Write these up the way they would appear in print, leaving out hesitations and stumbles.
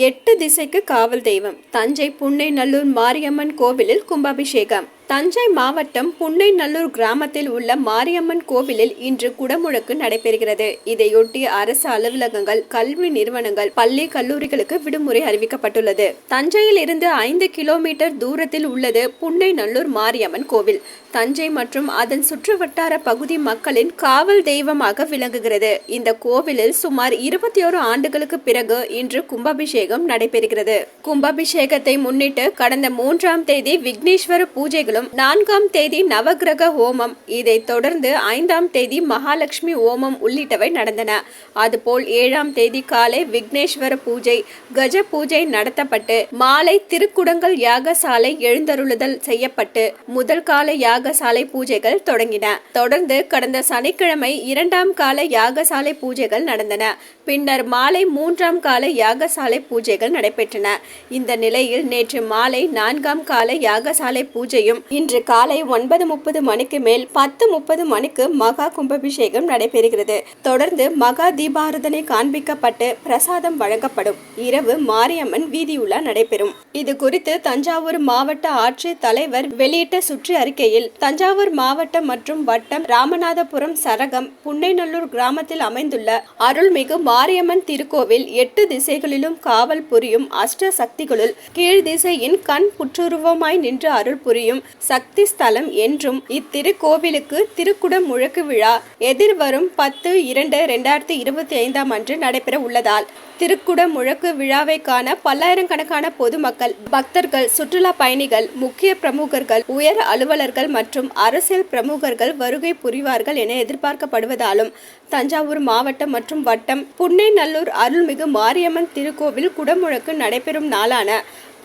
8 திசைக்கு காவல் தெய்வம். தஞ்சை புன்னைநல்லூர் மாரியம்மன் கோவிலில் கும்பாபிஷேகம். தஞ்சை மாவட்டம் புன்னைநல்லூர் கிராமத்தில் உள்ள மாரியம்மன் கோவிலில் இன்று குடமுழக்கு நடைபெறுகிறது. இதையொட்டி அரசு அலுவலகங்கள், கல்வி நிறுவனங்கள், பள்ளி, கல்லூரிகளுக்கு விடுமுறை அறிவிக்கப்பட்டுள்ளது. தஞ்சையில் இருந்து 5 கிலோமீட்டர் தூரத்தில் உள்ளது புன்னைநல்லூர் மாரியம்மன் கோவில். தஞ்சை மற்றும் அதன் சுற்றுவட்டார பகுதி மக்களின் காவல் தெய்வமாக விளங்குகிறது. இந்த கோவிலில் சுமார் 21 ஆண்டுகளுக்கு பிறகு இன்று கும்பாபிஷேகம் நடைபெறுகிறது. கும்பாபிஷேகத்தை முன்னிட்டு கடந்த 3ஆம் தேதி விக்னேஸ்வர பூஜைகளும், 4ஆம் தேதி நவகிரக ஹோமம், இதை தொடர்ந்து 5ஆம் தேதி மகாலட்சுமி ஹோமம் உள்ளிட்டவை நடந்தன. அதுபோல் 7ஆம் தேதி காலை விக்னேஸ்வர பூஜை, கஜ பூஜை நடத்தப்பட்டு மாலை திருக்குடங்கள் யாகசாலை எழுந்தருளுதல் செய்யப்பட்டு முதல் கால யாகசாலை பூஜைகள் தொடங்கின. தொடர்ந்து கடந்த சனிக்கிழமை 2ஆம் கால யாகசாலை பூஜைகள் நடந்தன. பின்னர் மாலை 3ஆம் கால யாகசாலை பூஜைகள் நடைபெற்றன. இந்த நிலையில் நேற்று மாலை 4ஆம் கால யாகசாலை பூஜையும் இன்று காலை 9:30 மணிக்கு மேல் 10:30 மணிக்கு மகா கும்பாபிஷேகம் நடைபெறுகிறது. தொடர்ந்து மகா தீபாராதனை காண்பிக்கப்பட்டு பிரசாதம் வழங்கப்படும். இரவு மாரியம்மன் வீதியுலா நடைபெறும். இது குறித்து தஞ்சாவூர் மாவட்ட ஆட்சியர் தலைவர் வெளியிட்ட சுற்றி அறிக்கையில், தஞ்சாவூர் மாவட்டம் மற்றும் வட்டம் ராமநாதபுரம் சரகம் புன்னைநல்லூர் கிராமத்தில் அமைந்துள்ள அருள்மிகு மாரியம்மன் திருக்கோவில் 8 திசைகளிலும் காவல் புரியும் அஷ்ட சக்திகளுள் கீழ் திசையின் கண் புற்றுருவமாய் நின்று அருள் புரியும் சக்தி ஸ்தலம் என்றும் இத்திருக்கோவிலுக்கு திருக்குட முழக்கு விழா எதிர்வரும் 10/2/2025 அன்று நடைபெற உள்ளதால் திருக்குட முழக்கு விழாவை காண பல்லாயிரக்கணக்கான பொதுமக்கள், பக்தர்கள், சுற்றுலா பயணிகள், முக்கிய பிரமுகர்கள், உயர் அலுவலர்கள் மற்றும் அரசியல் பிரமுகர்கள் வருகை புரிவார்கள் என எதிர்பார்க்கப்படுவதாலும் தஞ்சாவூர் மாவட்டம் மற்றும் வட்டம் புன்னைநல்லூர் அருள்மிகு மாரியம்மன் திருக்கோவில் குடமுழக்கு நடைபெறும் நாளான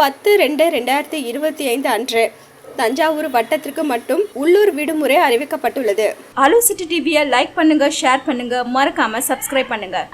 10/2/2025 அன்று தஞ்சாவூர் வட்டத்திற்கு மட்டும் உள்ளூர் விடுமுறை அறிவிக்கப்பட்டுள்ளது. அலோ சிட்டி டிவியை லைக் பண்ணுங்க, ஷேர் பண்ணுங்க, மறக்காம சப்ஸ்கிரைப் பண்ணுங்க.